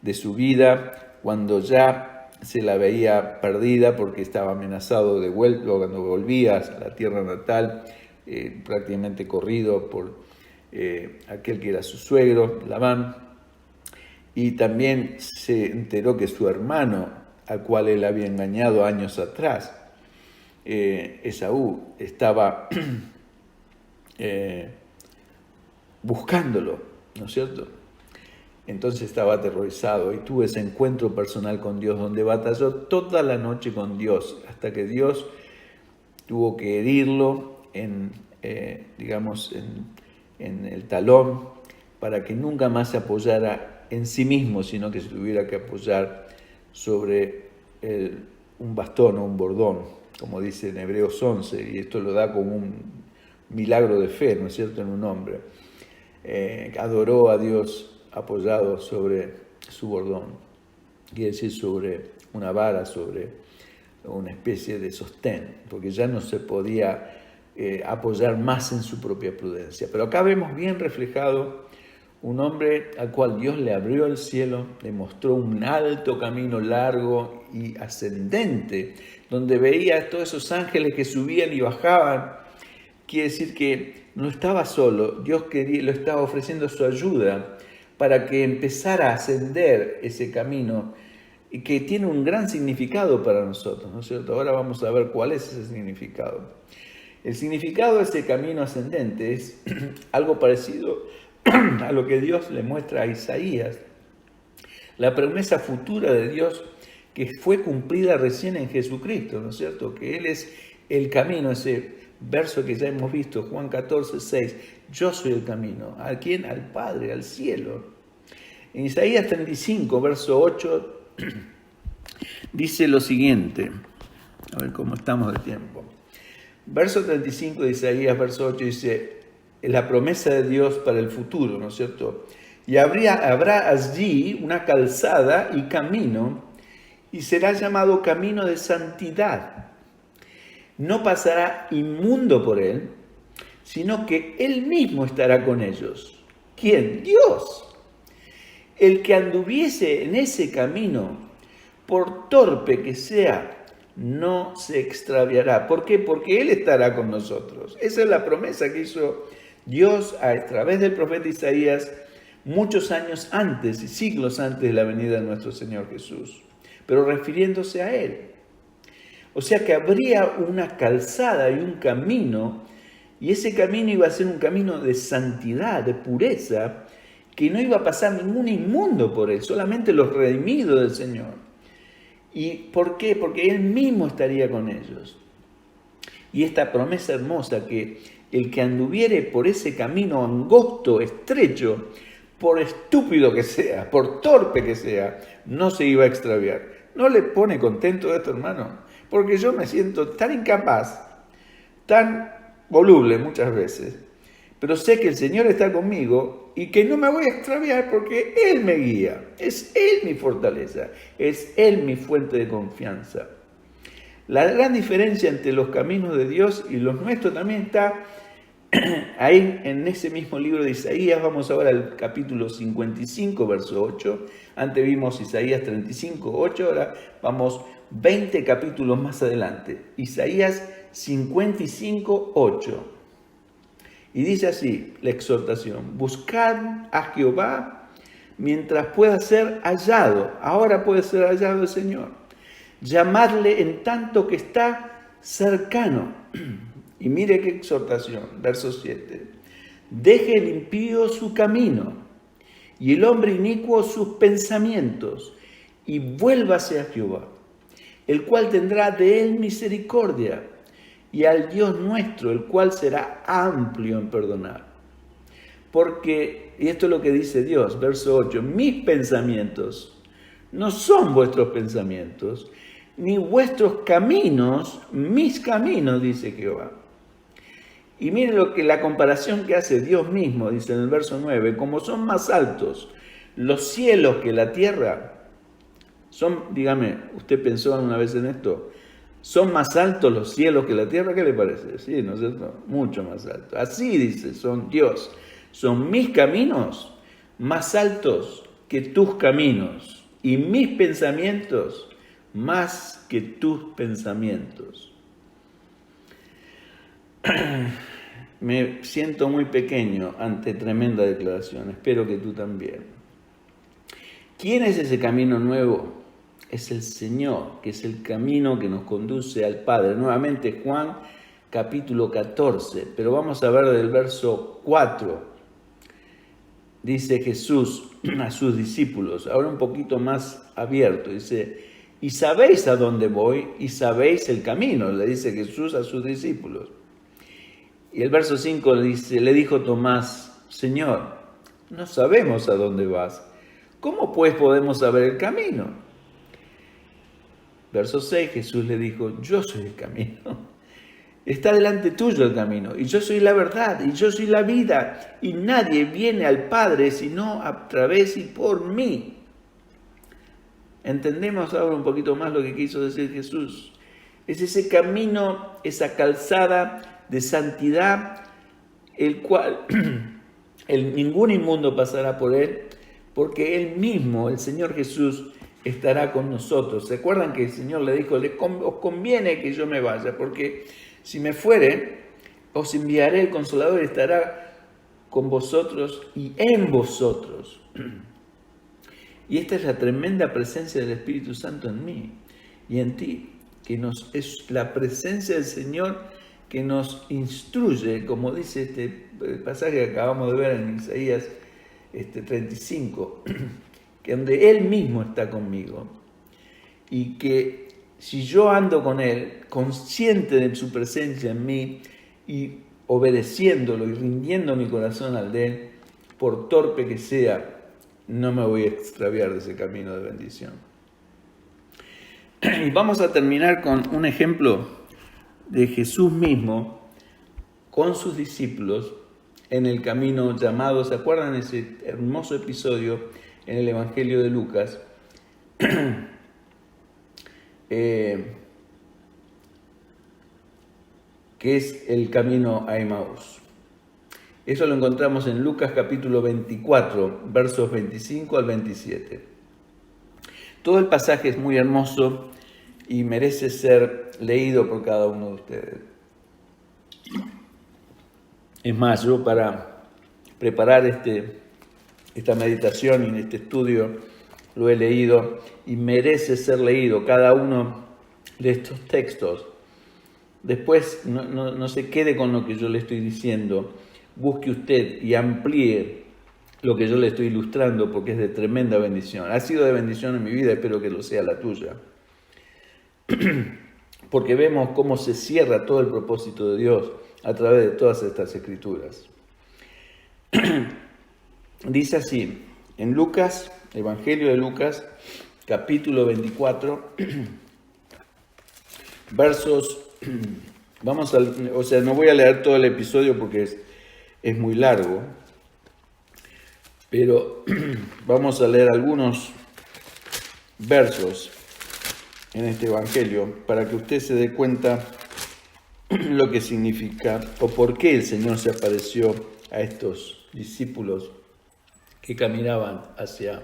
de su vida, cuando ya se la veía perdida porque estaba amenazado de vuelta, cuando volvía a la tierra natal, prácticamente corrido por aquel que era su suegro, Labán, y también se enteró que su hermano, al cual él había engañado años atrás, Esaú, estaba buscándolo, ¿no es cierto? Entonces estaba aterrorizado y tuvo ese encuentro personal con Dios, donde batalló toda la noche con Dios, hasta que Dios tuvo que herirlo en el talón, para que nunca más se apoyara en sí mismo, sino que se tuviera que apoyar sobre un bastón o un bordón, como dice en Hebreos 11, y esto lo da como un milagro de fe, ¿no es cierto?, en un hombre. Adoró a Dios apoyado sobre su bordón, quiere decir sobre una vara, sobre una especie de sostén, porque ya no se podía apoyar más en su propia prudencia. Pero acá vemos bien reflejado un hombre al cual Dios le abrió el cielo, le mostró un alto camino largo y ascendente, donde veía a todos esos ángeles que subían y bajaban. Quiere decir que no estaba solo, Dios lo estaba ofreciendo su ayuda para que empezara a ascender ese camino, y que tiene un gran significado para nosotros, ¿no es cierto? Ahora vamos a ver cuál es ese significado. El significado de ese camino ascendente es algo parecido a lo que Dios le muestra a Isaías, la promesa futura de Dios que fue cumplida recién en Jesucristo, ¿no es cierto? Que Él es el camino, ese verso que ya hemos visto, Juan 14, 6, yo soy el camino. ¿A quién? Al Padre, al cielo. En Isaías 35, verso 8, dice lo siguiente, a ver cómo estamos de tiempo. Verso 35 de Isaías, verso 8, dice, la promesa de Dios para el futuro, ¿no es cierto? Y habrá allí una calzada y camino, y será llamado camino de santidad. No pasará inmundo por él, sino que él mismo estará con ellos. ¿Quién? Dios. El que anduviese en ese camino, por torpe que sea, no se extraviará. ¿Por qué? Porque Él estará con nosotros. Esa es la promesa que hizo Dios a través del profeta Isaías muchos años antes y siglos antes de la venida de nuestro Señor Jesús, pero refiriéndose a Él. O sea que habría una calzada y un camino, y ese camino iba a ser un camino de santidad, de pureza, que no iba a pasar ningún inmundo por él, solamente los redimidos del Señor. ¿Y por qué? Porque Él mismo estaría con ellos. Y esta promesa hermosa, que el que anduviere por ese camino angosto, estrecho, por estúpido que sea, por torpe que sea, no se iba a extraviar. ¿No le pone contento esto, hermano? Porque yo me siento tan incapaz, tan voluble muchas veces, pero sé que el Señor está conmigo y que no me voy a extraviar porque Él me guía. Es Él mi fortaleza, es Él mi fuente de confianza. La gran diferencia entre los caminos de Dios y los nuestros también está Ahí en ese mismo libro de Isaías, vamos ahora al capítulo 55, verso 8. Antes vimos Isaías 35, 8, ahora vamos 20 capítulos más adelante. Isaías 55, 8. Y dice así la exhortación: buscad a Jehová mientras pueda ser hallado. Ahora puede ser hallado el Señor. Llamadle en tanto que está cercano. Y mire qué exhortación, verso 7. Deje el impío su camino y el hombre inicuo sus pensamientos, y vuélvase a Jehová, el cual tendrá de él misericordia, y al Dios nuestro, el cual será amplio en perdonar. Porque, y esto es lo que dice Dios, verso 8, mis pensamientos no son vuestros pensamientos, ni vuestros caminos, mis caminos, dice Jehová. Y miren la comparación que hace Dios mismo, dice en el verso 9, como son más altos los cielos que la tierra, dígame, ¿usted pensó alguna vez en esto? ¿Son más altos los cielos que la tierra? ¿Qué le parece? Sí, ¿no es cierto? Mucho más alto. Así dice, son Dios. Son mis caminos más altos que tus caminos, y mis pensamientos más que tus pensamientos. Me siento muy pequeño ante tremenda declaración. Espero que tú también. ¿Quién es ese camino nuevo? Es el Señor, que es el camino que nos conduce al Padre. Nuevamente Juan capítulo 14, pero vamos a ver del verso 4. Dice Jesús a sus discípulos, ahora un poquito más abierto, dice: y sabéis a dónde voy y sabéis el camino, le dice Jesús a sus discípulos. Y el verso 5 le dijo Tomás: Señor, no sabemos a dónde vas, ¿cómo pues podemos saber el camino? Verso 6, Jesús le dijo: yo soy el camino. Está delante tuyo el camino, y yo soy la verdad, y yo soy la vida, y nadie viene al Padre sino a través y por mí. Entendemos ahora un poquito más lo que quiso decir Jesús. Es ese camino, esa calzada de santidad, el cual ningún inmundo pasará por él, porque él mismo, el Señor Jesús, estará con nosotros. ¿Se acuerdan que el Señor le dijo: os conviene que yo me vaya, porque si me fuere, os enviaré el Consolador y estará con vosotros y en vosotros? Y esta es la tremenda presencia del Espíritu Santo en mí y en ti, que es la presencia del Señor que nos instruye, como dice este pasaje que acabamos de ver en Isaías 35, que donde Él mismo está conmigo, y que si yo ando con Él, consciente de su presencia en mí y obedeciéndolo y rindiendo mi corazón al de Él, por torpe que sea, no me voy a extraviar de ese camino de bendición. Y vamos a terminar con un ejemplo de Jesús mismo con sus discípulos en el camino llamado, ¿se acuerdan de ese hermoso episodio en el Evangelio de Lucas? Que es el camino a Emaús. Eso lo encontramos en Lucas capítulo 24, versos 25 al 27. Todo el pasaje es muy hermoso y merece ser leído por cada uno de ustedes. Es más, yo para preparar esta meditación y este estudio lo he leído y merece ser leído cada uno de estos textos. Después no se quede con lo que yo le estoy diciendo. Busque usted y amplíe lo que yo le estoy ilustrando, porque es de tremenda bendición. Ha sido de bendición en mi vida, espero que lo sea la tuya. Porque vemos cómo se cierra todo el propósito de Dios a través de todas estas escrituras. Dice así, en Lucas, Evangelio de Lucas, capítulo 24, versos, no voy a leer todo el episodio porque es muy largo, pero vamos a leer algunos versos en este Evangelio para que usted se dé cuenta lo que significa o por qué el Señor se apareció a estos discípulos que caminaban hacia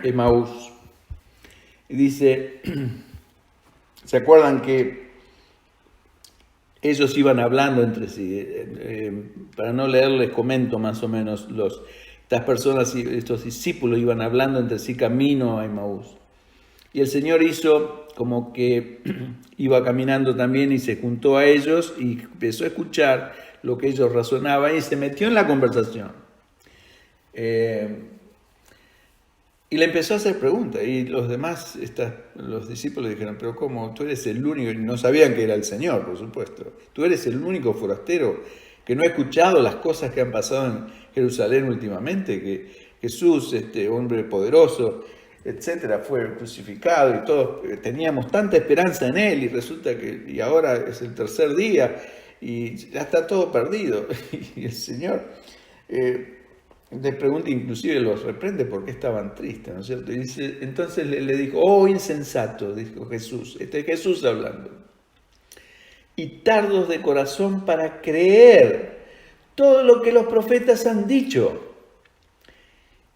Emaús. Y dice, ¿se acuerdan que ellos iban hablando entre sí? Para no leerles, comento más o menos, estas personas, estos discípulos iban hablando entre sí camino a Emaús. Y el Señor hizo como que iba caminando también y se juntó a ellos y empezó a escuchar lo que ellos razonaban y se metió en la conversación. Y le empezó a hacer preguntas y los demás, los discípulos dijeron, pero ¿cómo? Tú eres el único, y no sabían que era el Señor, por supuesto. Tú eres el único forastero que no ha escuchado las cosas que han pasado en Jerusalén últimamente, que Jesús, este hombre poderoso, etcétera, fue crucificado y todos teníamos tanta esperanza en él y resulta que y ahora es el tercer día y ya está todo perdido. Y el Señor les pregunta, inclusive los reprende porque estaban tristes, ¿no es cierto? Y dice, entonces le dijo, oh insensato, dijo Jesús, este es Jesús hablando, y tardos de corazón para creer todo lo que los profetas han dicho.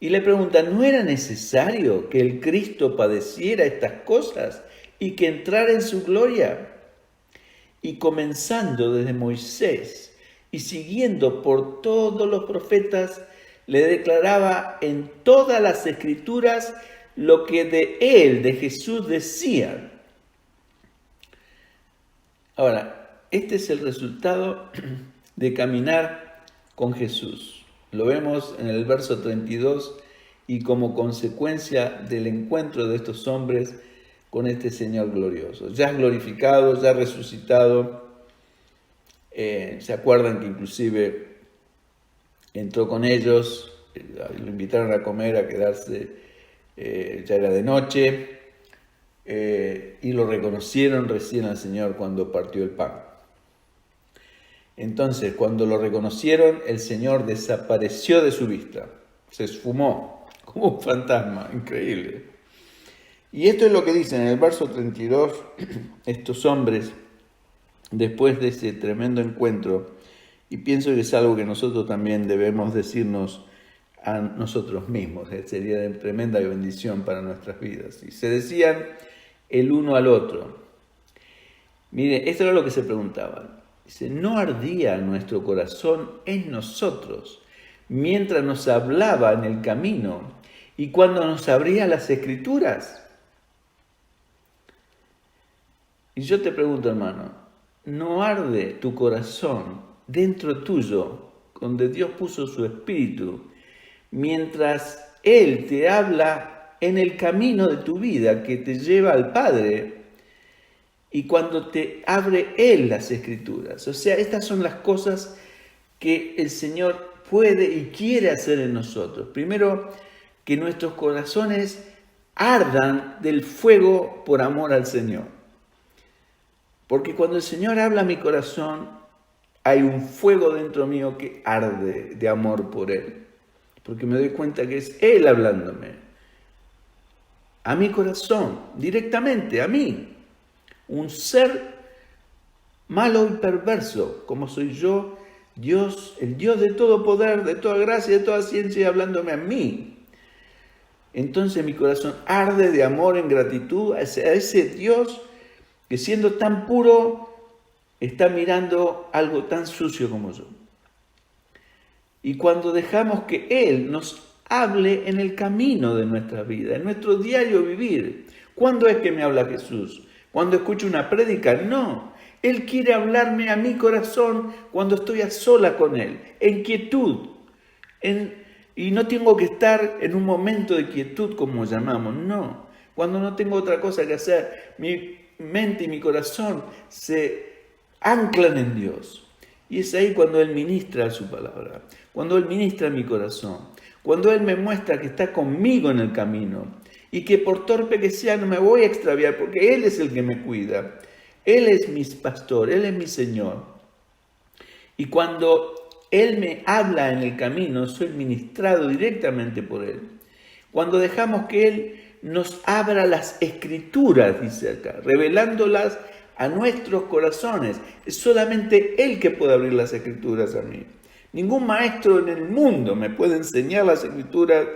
Y le pregunta, ¿no era necesario que el Cristo padeciera estas cosas y que entrara en su gloria? Y comenzando desde Moisés y siguiendo por todos los profetas, le declaraba en todas las escrituras lo que de él, de Jesús, decían. Ahora, este es el resultado de caminar con Jesús. Lo vemos en el verso 32 y como consecuencia del encuentro de estos hombres con este Señor glorioso. Ya glorificado, ya resucitado. ¿Se acuerdan que inclusive entró con ellos? Lo invitaron a comer, a quedarse, ya era de noche. Y lo reconocieron recién al Señor cuando partió el pan. Entonces, cuando lo reconocieron, el Señor desapareció de su vista, se esfumó como un fantasma, increíble. Y esto es lo que dicen en el verso 32, estos hombres, después de ese tremendo encuentro, y pienso que es algo que nosotros también debemos decirnos a nosotros mismos, sería de tremenda bendición para nuestras vidas. Y se decían el uno al otro. Mire, esto era lo que se preguntaban. Dice, ¿no ardía nuestro corazón en nosotros mientras nos hablaba en el camino y cuando nos abría las escrituras? Y yo te pregunto, hermano, ¿no arde tu corazón dentro tuyo, donde Dios puso su espíritu, mientras Él te habla en el camino de tu vida que te lleva al Padre? Y cuando te abre Él las escrituras. O sea, estas son las cosas que el Señor puede y quiere hacer en nosotros. Primero, que nuestros corazones ardan del fuego por amor al Señor. Porque cuando el Señor habla a mi corazón, hay un fuego dentro mío que arde de amor por Él. Porque me doy cuenta que es Él hablándome. A mi corazón, directamente, a mí. Un ser malo y perverso, como soy yo, Dios, el Dios de todo poder, de toda gracia, de toda ciencia, hablándome a mí. Entonces mi corazón arde de amor en gratitud a ese Dios que siendo tan puro, está mirando algo tan sucio como yo. Y cuando dejamos que Él nos hable en el camino de nuestra vida, en nuestro diario vivir, ¿cuándo es que me habla Jesús? ¿Cuando escucho una prédica? No. Él quiere hablarme a mi corazón cuando estoy a sola con Él, en quietud. Y no tengo que estar en un momento de quietud como llamamos, no. Cuando no tengo otra cosa que hacer, mi mente y mi corazón se anclan en Dios. Y es ahí cuando Él ministra su palabra, cuando Él ministra mi corazón, cuando Él me muestra que está conmigo en el camino. Y que por torpe que sea no me voy a extraviar porque Él es el que me cuida. Él es mi pastor, Él es mi Señor. Y cuando Él me habla en el camino, soy ministrado directamente por Él. Cuando dejamos que Él nos abra las escrituras, dice acá, revelándolas a nuestros corazones. Es solamente Él que puede abrir las Escrituras a mí. Ningún maestro en el mundo me puede enseñar las Escrituras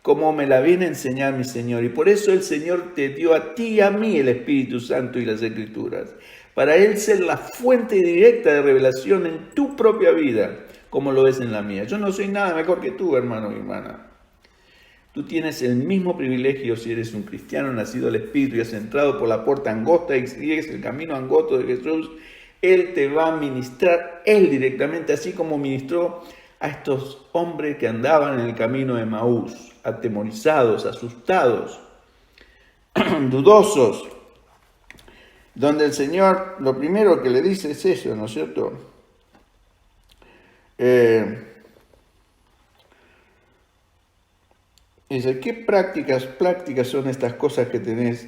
como me la viene a enseñar mi Señor. Y por eso el Señor te dio a ti y a mí el Espíritu Santo y las Escrituras, para Él ser la fuente directa de revelación en tu propia vida, como lo es en la mía. Yo no soy nada mejor que tú, hermano y hermana. Tú tienes el mismo privilegio si eres un cristiano nacido del Espíritu y has entrado por la puerta angosta y sigues el camino angosto de Jesús. Él te va a ministrar, Él directamente, así como ministró a estos hombres que andaban en el camino de Maús, atemorizados, asustados, dudosos, donde el Señor lo primero que le dice es eso, ¿no es cierto? Dice, ¿qué prácticas son estas cosas que tenéis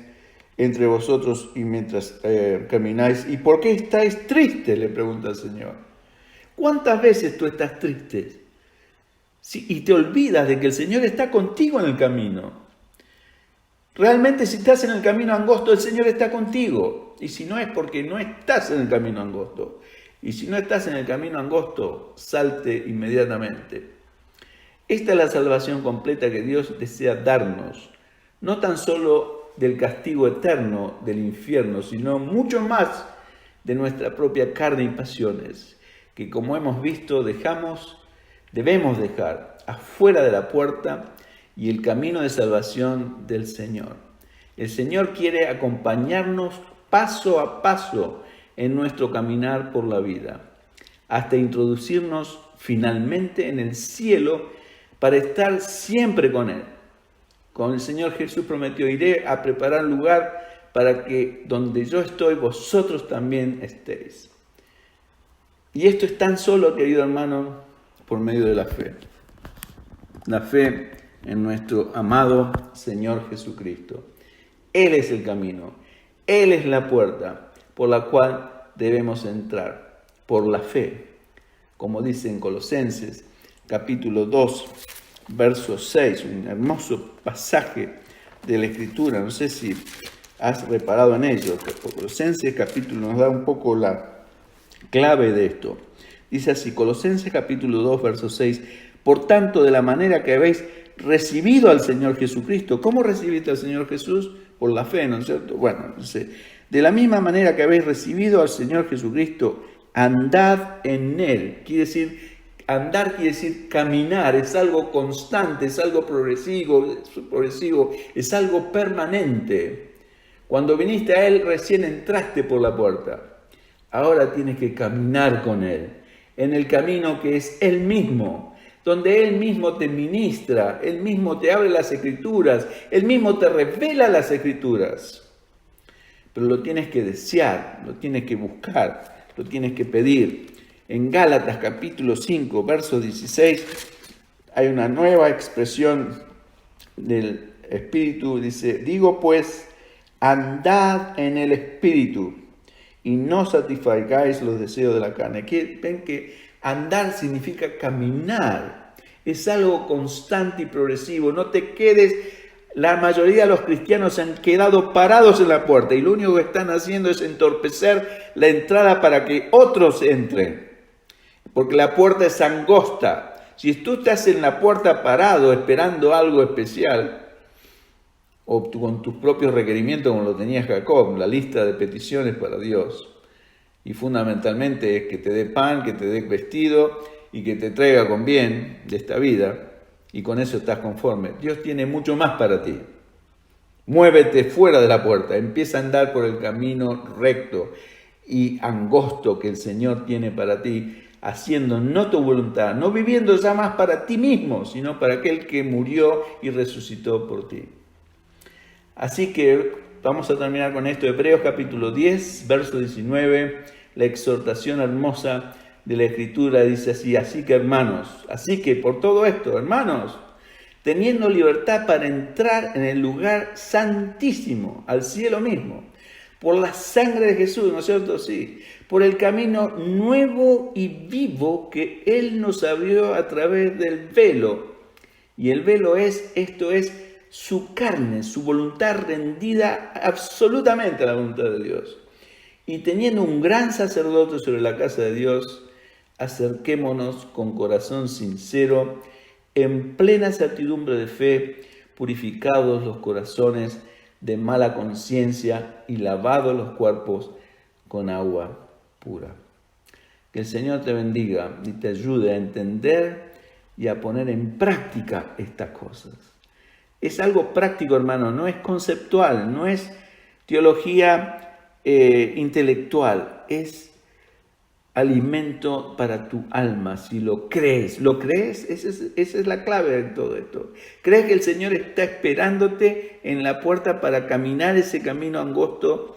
entre vosotros y mientras camináis? ¿Y por qué estáis tristes? Le pregunta el Señor. ¿Cuántas veces tú estás triste? Sí, y te olvidas de que el Señor está contigo en el camino. Realmente si estás en el camino angosto, el Señor está contigo. Y si no es porque no estás en el camino angosto. Y si no estás en el camino angosto, salte inmediatamente. Esta es la salvación completa que Dios desea darnos, no tan solo del castigo eterno del infierno, sino mucho más de nuestra propia carne y pasiones, que como hemos visto debemos dejar afuera de la puerta y el camino de salvación del Señor. El Señor quiere acompañarnos paso a paso en nuestro caminar por la vida, hasta introducirnos finalmente en el cielo para estar siempre con Él. Con el Señor Jesús prometió, iré a preparar lugar para que donde yo estoy, vosotros también estéis. Y esto es tan solo, querido hermano, por medio de la fe. La fe en nuestro amado Señor Jesucristo. Él es el camino, Él es la puerta por la cual debemos entrar, por la fe. Como dice en Colosenses, capítulo 2, verso 6, un hermoso pasaje de la Escritura. No sé si has reparado en ello. Colosenses capítulo nos da un poco la clave de esto. Dice así, Colosenses capítulo 2, verso 6, por tanto, de la manera que habéis recibido al Señor Jesucristo. ¿Cómo recibiste al Señor Jesús? Por la fe, ¿no es cierto? Bueno, dice, de la misma manera que habéis recibido al Señor Jesucristo, andad en Él. Quiere decir, andar quiere decir caminar, es algo constante, es algo progresivo, es algo permanente. Cuando viniste a Él, recién entraste por la puerta. Ahora tienes que caminar con Él, en el camino que es Él mismo, donde Él mismo te ministra, Él mismo te abre las Escrituras, Él mismo te revela las Escrituras. Pero lo tienes que desear, lo tienes que buscar, lo tienes que pedir. En Gálatas capítulo 5, verso 16, hay una nueva expresión del Espíritu. Dice, digo pues, andad en el Espíritu y no satisfagáis los deseos de la carne. Aquí ven que andar significa caminar. Es algo constante y progresivo. No te quedes. La mayoría de los cristianos se han quedado parados en la puerta y lo único que están haciendo es entorpecer la entrada para que otros entren. Porque la puerta es angosta. Si tú estás en la puerta parado esperando algo especial, o con tus propios requerimientos como lo tenía Jacob, la lista de peticiones para Dios, y fundamentalmente es que te dé pan, que te dé vestido y que te traiga con bien de esta vida, y con eso estás conforme. Dios tiene mucho más para ti. Muévete fuera de la puerta, empieza a andar por el camino recto y angosto que el Señor tiene para ti, haciendo no tu voluntad, no viviendo ya más para ti mismo, sino para aquel que murió y resucitó por ti. Así que vamos a terminar con esto. Hebreos capítulo 10, verso 19, la exhortación hermosa de la Escritura dice así, así que por todo esto, hermanos, teniendo libertad para entrar en el lugar santísimo, al cielo mismo, por la sangre de Jesús, ¿no es cierto? Sí, por el camino nuevo y vivo que Él nos abrió a través del velo. Y el velo es su carne, su voluntad rendida absolutamente a la voluntad de Dios. Y teniendo un gran sacerdote sobre la casa de Dios, acerquémonos con corazón sincero, en plena certidumbre de fe, purificados los corazones de mala conciencia y lavados los cuerpos con agua pura. Que el Señor te bendiga y te ayude a entender y a poner en práctica estas cosas. Es algo práctico, hermano, no es conceptual, no es teología intelectual, es alimento para tu alma. Si lo crees, esa es la clave de todo esto. ¿Crees que el Señor está esperándote en la puerta para caminar ese camino angosto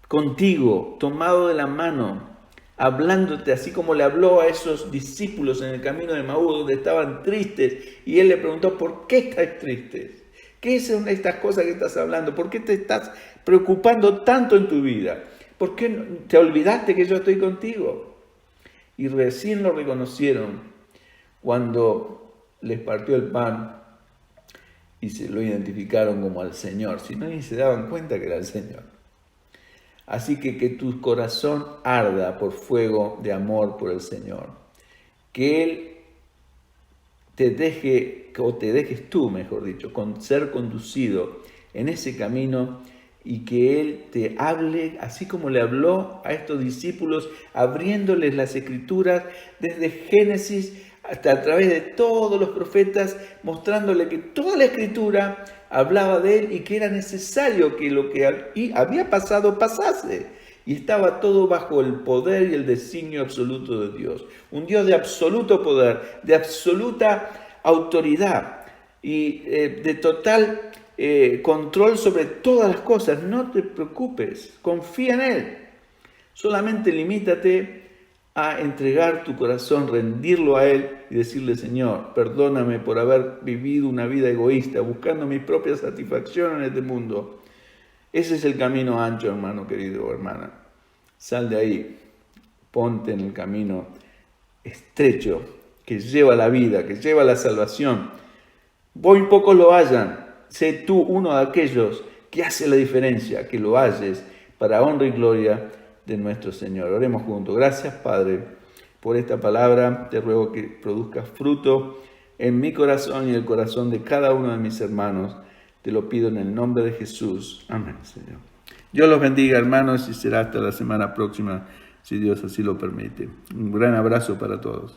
contigo, tomado de la mano, hablándote así como le habló a esos discípulos en el camino de Maús, donde estaban tristes, y Él le preguntó, ¿por qué estás tristes? ¿Qué son estas cosas que estás hablando? ¿Por qué te estás preocupando tanto en tu vida? ¿Por qué te olvidaste que yo estoy contigo? Y recién lo reconocieron cuando les partió el pan y se lo identificaron como al Señor, si no ni se daban cuenta que era el Señor. Así que tu corazón arda por fuego de amor por el Señor. Que Él te deje, o te dejes tú, mejor dicho, ser conducido en ese camino y que Él te hable, así como le habló a estos discípulos, abriéndoles las Escrituras desde Génesis hasta a través de todos los profetas, mostrándole que toda la Escritura hablaba de Él y que era necesario que lo que había pasado pasase. Y estaba todo bajo el poder y el designio absoluto de Dios. Un Dios de absoluto poder, de absoluta autoridad y de total control sobre todas las cosas. No te preocupes, confía en Él. Solamente limítate a entregar tu corazón, rendirlo a Él y decirle, Señor, perdóname por haber vivido una vida egoísta, buscando mi propia satisfacción en este mundo. Ese es el camino ancho, hermano querido o hermana. Sal de ahí, ponte en el camino estrecho que lleva a la vida, que lleva a la salvación. Muy pocos lo hallan. Sé tú uno de aquellos que hace la diferencia, que lo halles para honra y gloria de nuestro Señor. Oremos juntos. Gracias, Padre, por esta palabra. Te ruego que produzcas fruto en mi corazón y el corazón de cada uno de mis hermanos. Te lo pido en el nombre de Jesús. Amén, Señor. Dios los bendiga, hermanos, y será hasta la semana próxima, si Dios así lo permite. Un gran abrazo para todos.